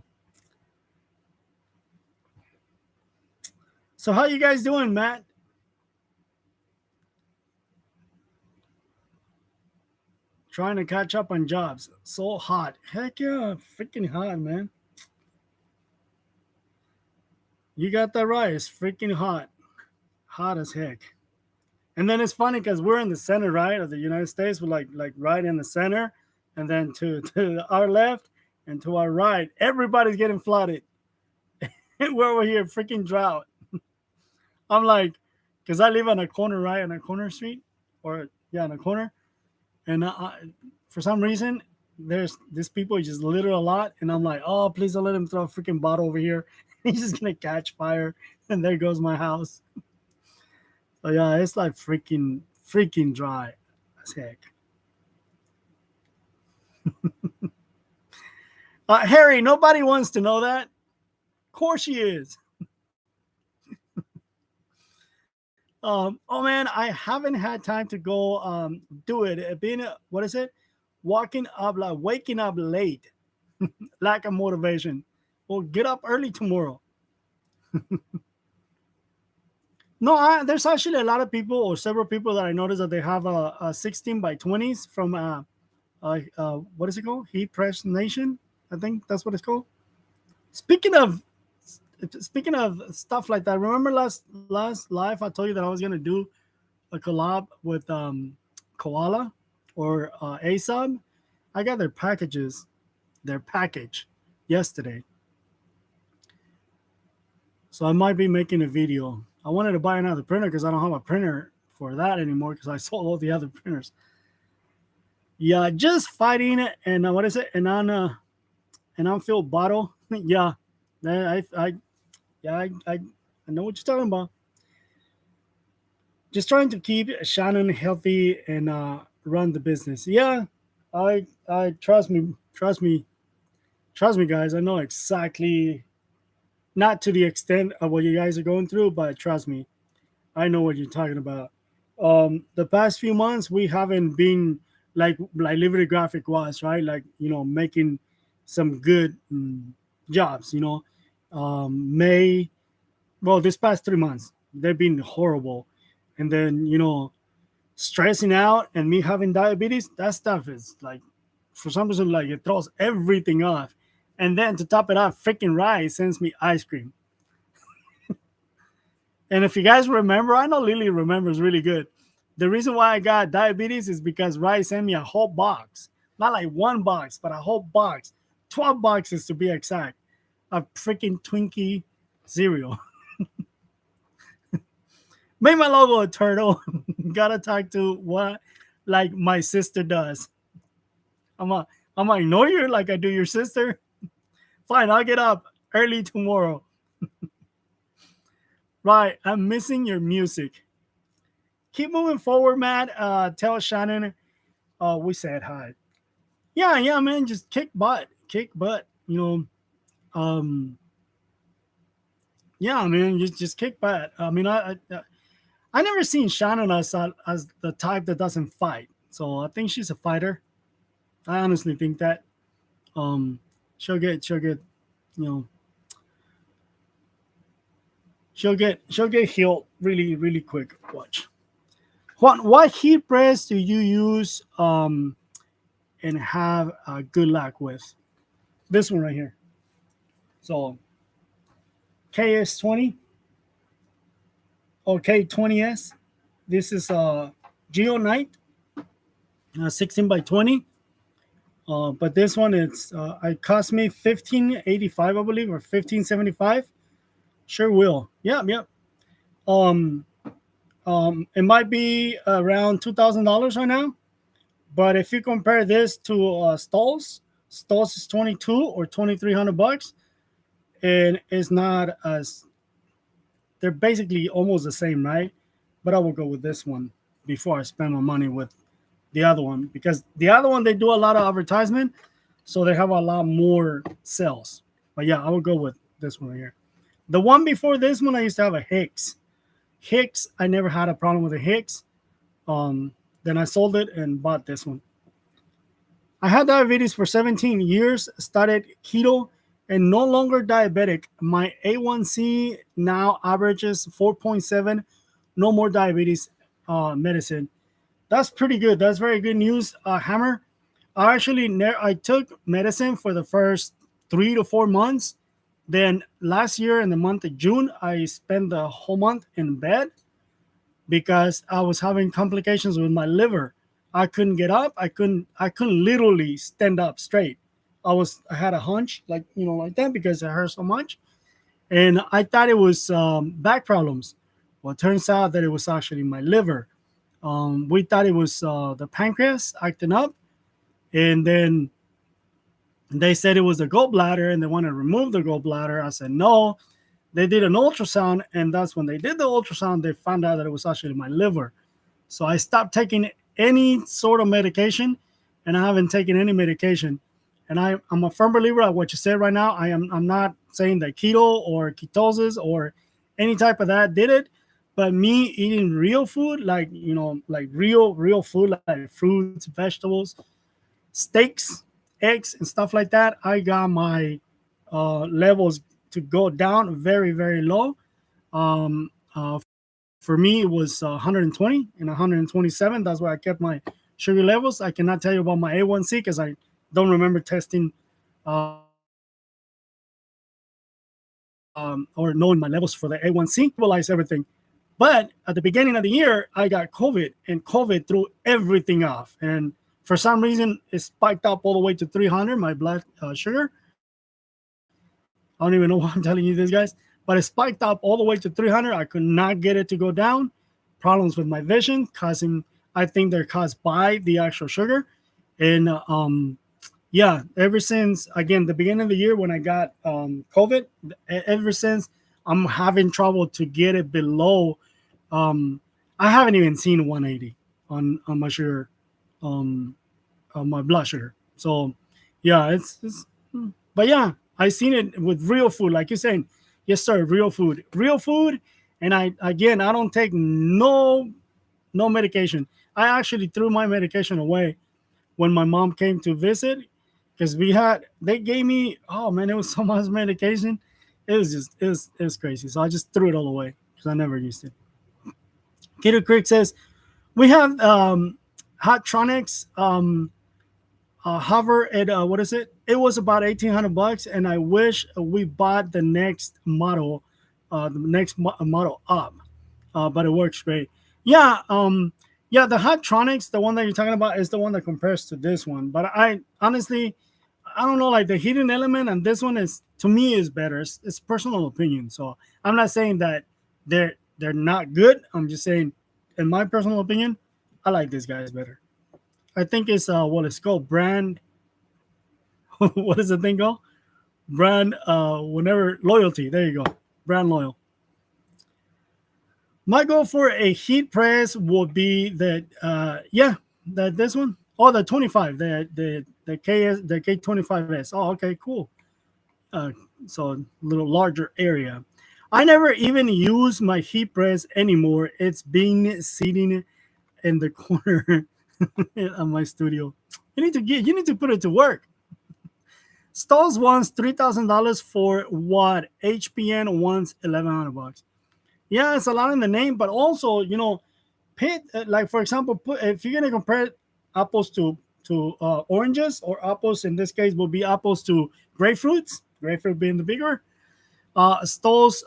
So how you guys doing, Matt? Trying to catch up on jobs. So hot. Heck yeah, freaking hot, man. You got that right. It's freaking hot. Hot as heck. And then it's funny because we're in the center, right, of the United States. We're like right in the center, and then to our left and to our right, everybody's getting flooded. We're over here, freaking drought. I'm like, because I live on a corner, right, on a corner street, or yeah, on a corner, and for some reason, there's these people just litter a lot, and I'm like, oh, please don't let him throw a freaking bottle over here. He's just gonna catch fire, and there goes my house. So yeah, it's like freaking dry as heck. Harry, nobody wants to know that. Of course she is. Oh man, I haven't had time to go do it. Being what is it? Walking up, like waking up late, lack of motivation. Well, get up early tomorrow. No, there's actually a lot of people or several people that I noticed that they have a 16 by 20s from what is it called? Heat Press Nation. I think that's what it's called. Speaking of stuff like that, remember last live I told you that I was gonna do a collab with Koala or ASAB. I got their package yesterday, so I might be making a video. I wanted to buy another printer because I don't have a printer for that anymore because I sold all the other printers. Yeah, just fighting it and what is it? And I'm filled bottle. Yeah, I yeah, I know what you're talking about. Just trying to keep Shannon healthy and run the business. Yeah, I trust me, guys. I know exactly, not to the extent of what you guys are going through, but trust me, I know what you're talking about. The past few months we haven't been like Liberty Graphic was, right? Like, making some good jobs. May well, this past 3 months they've been horrible, and then stressing out and me having diabetes. That stuff is like, for some reason, like it throws everything off. And then to top it off, freaking Rye sends me ice cream. And if you guys remember, I know Lily remembers really good. The reason why I got diabetes is because Rye sent me a whole box, not like one box, but a whole box, 12 boxes to be exact, of freaking Twinkie cereal. Made my logo a turtle. Gotta talk to what like my sister does. I'm a, I'm gonna ignore you like I do your sister. Fine, I'll get up early tomorrow. Right, I'm missing your music. Keep moving forward, Matt. Tell Shannon we said hi. Yeah, yeah, man. Just kick butt, kick butt. Yeah, man. Just kick butt. I mean, I never seen Shannon as the type that doesn't fight. So I think she's a fighter. I honestly think that um, she'll get you know she'll get healed really really quick. Watch. What heat press do you use and have good luck with? This one right here. So KS20 or K20S. This is Geo Knight 16 by 20. But this one, it cost me 1585, I believe, or 1575. Sure will. Yeah, yeah. Um, it might be around $2,000 right now. But if you compare this to Stolz is 22 or 2,300 bucks, and it's not as, they're basically almost the same, right? But I will go with this one before I spend my money with the other one, because the other one they do a lot of advertisement, so they have a lot more sales. But yeah, I will go with this one right here. The one before this one, I used to have a Hicks. I never had a problem with a Hicks. Then I sold it and bought this one. I had diabetes for 17 years, started keto, and no longer diabetic. My A1C now averages 4.7. No more diabetes medicine. That's pretty good. That's very good news, Hammer. I took medicine for the first 3 to 4 months. Then last year in the month of June, I spent the whole month in bed because I was having complications with my liver. I couldn't get up. I couldn't literally stand up straight. I had a hunch like like that because it hurt so much, and I thought it was back problems. Well, it turns out that it was actually my liver. We thought it was the pancreas acting up, and then they said it was the gallbladder, and they want to remove the gallbladder. I said no. They did an ultrasound, and that's when they did the ultrasound. They found out that it was actually my liver. So I stopped taking any sort of medication, and I haven't taken any medication. And I'm a firm believer of what you said right now. I'm not saying that keto or ketosis or any type of that did it, but me eating real food, like like real food, like fruits, vegetables, steaks, eggs, and stuff like that, I got my levels to go down very, very low. For me, it was 120 and 127. That's where I kept my sugar levels. I cannot tell you about my A1C because I don't remember testing or knowing my levels for the A1C. Stabilize everything. But at the beginning of the year, I got COVID, and COVID threw everything off. And for some reason, it spiked up all the way to 300, my blood sugar. I don't even know why I'm telling you this, guys. But it spiked up all the way to 300. I could not get it to go down. Problems with my vision, causing, I think they're caused by the actual sugar. And yeah, ever since, again, the beginning of the year when I got COVID, ever since I'm having trouble to get it below. I haven't even seen 180 on my sugar, um, on my blood sugar. So yeah, but yeah, I seen it with real food, like you're saying. Yes, sir, real food. And I don't take no medication. I actually threw my medication away when my mom came to visit because they gave me, oh man, it was so much medication. It was crazy. So I just threw it all away because I never used it. Gator Creek says we have Hotronics hover at what is it? It was about $1,800, and I wish we bought the next model, model up, but it works great. Yeah, yeah, the Hotronics, the one that you're talking about, is the one that compares to this one. But I honestly, I don't know, like the hidden element and this one is to me is better. It's personal opinion, so I'm not saying that they're not good. I'm just saying, in my personal opinion, I like these guys better. I think it's what it's called, brand. What is the thing called? Brand. Whenever loyalty. There you go. Brand loyal. My goal for a heat press would be that. Yeah, that this one. Oh, the 25. The K25S. Oh, okay, cool. Uh, so a little larger area. I never even use my heat press anymore. It's been sitting in the corner of my studio. You need to put it to work. Stalls wants $3,000 for what? HPN wants $1,100. Yeah, it's a lot in the name, but also pit like for example, if you're gonna compare apples to oranges, or apples in this case will be apples to grapefruits. Grapefruit being the bigger. Stalls,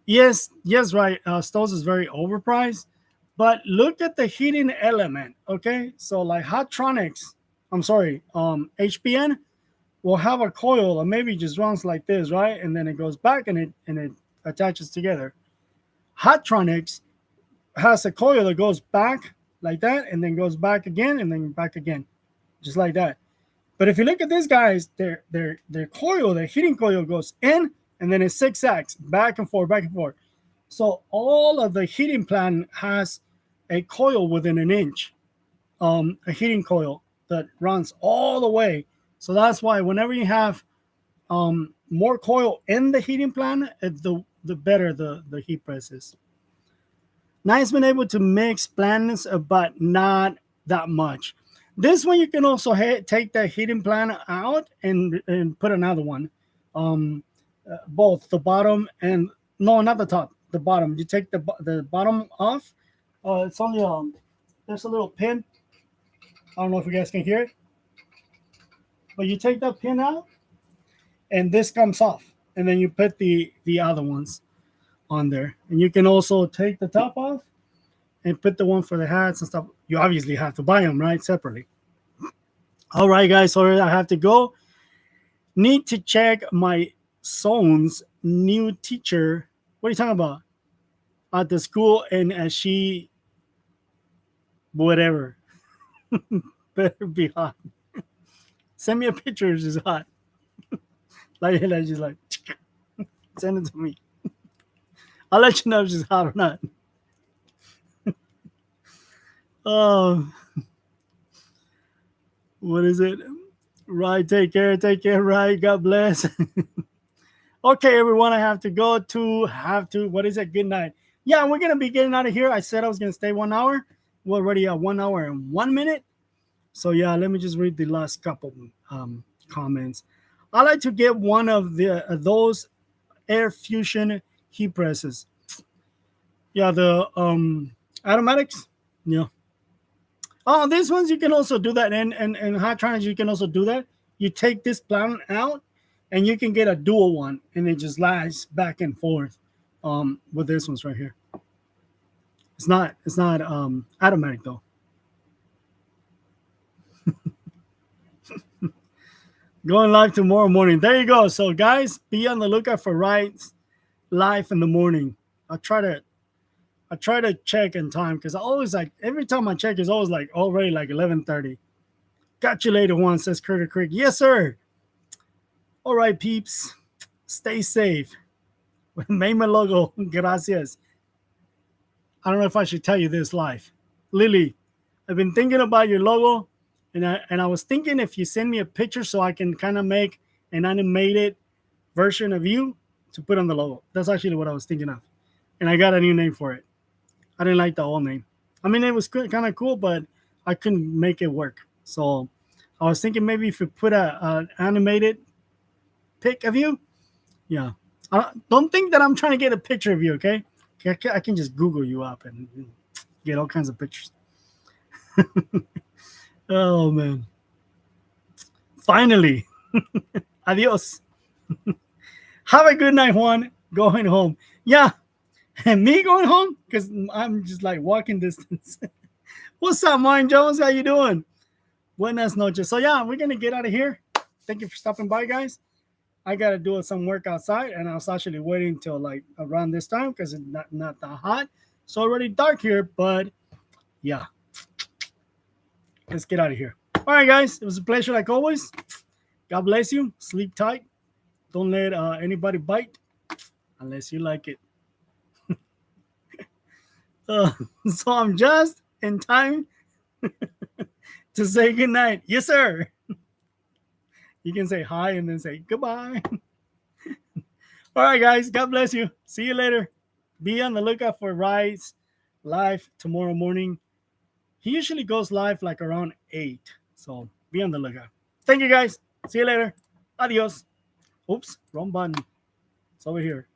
yes, right. Stalls is very overpriced, but look at the heating element. Okay, so like Hotronics, I'm sorry, HPN will have a coil that maybe just runs like this, right? And then it goes back and it attaches together. Hotronics has a coil that goes back like that and then goes back again and then back again, just like that. But if you look at these guys, their coil, their heating coil goes in and then it zigzags back and forth, back and forth. So all of the heating plan has a coil within an inch, a heating coil that runs all the way. So that's why whenever you have more coil in the heating plan, the better the heat press is. Nice been able to mix plants, but not that much. This one you can also take the hidden plan out and put another one. Both the bottom and no, not the top, the bottom. You take the bottom off. It's only there's a little pin. I don't know if you guys can hear it, but you take that pin out, and this comes off, and then you put the other ones on there, and you can also take the top off and put the one for the hats and stuff. You obviously have to buy them, right, separately. All right, guys, sorry, I have to go. Need to check my son's new teacher. What are you talking about? At the school, and she, whatever, better be hot. Send me a picture. She's hot. Like she's like, send it to me. I'll let you know if she's hot or not. Oh, what is it? Right, take care, right. God bless. Okay, everyone, I have to go to what is it? Good night. Yeah, we're gonna be getting out of here. I said I was gonna stay 1 hour. We're already at 1 hour and 1 minute. So yeah, let me just read the last couple comments. I like to get one of those air fusion heat presses. Yeah, the automatics. Yeah. Oh, these ones you can also do that, and hot triangles you can also do that. You take this plan out, and you can get a dual one, and it just lies back and forth. With this ones right here. It's not automatic though. Going live tomorrow morning. There you go. So guys, be on the lookout for rides live in the morning. I try to check in time because I always like every time I check is always like already like 11:30. Got you later one, says Critter Creek. Yes, sir. All right, peeps. Stay safe. Made my logo. Gracias. I don't know if I should tell you this live. Lily, I've been thinking about your logo, and I was thinking if you send me a picture so I can kind of make an animated version of you to put on the logo. That's actually what I was thinking of. And I got a new name for it. I didn't like the old name. I mean, it was kind of cool, but I couldn't make it work. So I was thinking maybe if you put an animated pic of you, yeah. Don't think that I'm trying to get a picture of you, okay? I can just Google you up and get all kinds of pictures. Oh, man. Finally. Adios. Have a good night, Juan. Going home. Yeah. And me going home? Because I'm just like walking distance. What's up, Mine Jones? How you doing? Buenas noches. So, yeah, we're going to get out of here. Thank you for stopping by, guys. I got to do some work outside, and I was actually waiting till like around this time because it's not that hot. It's already dark here, but yeah. Let's get out of here. All right, guys. It was a pleasure like always. God bless you. Sleep tight. Don't let anybody bite unless you like it. So I'm just in time to say good night. Yes, sir. You can say hi and then say goodbye. All right, guys. God bless you. See you later. Be on the lookout for Rides live tomorrow morning. He usually goes live like around 8. So be on the lookout. Thank you, guys. See you later. Adios. Oops, wrong button. It's over here.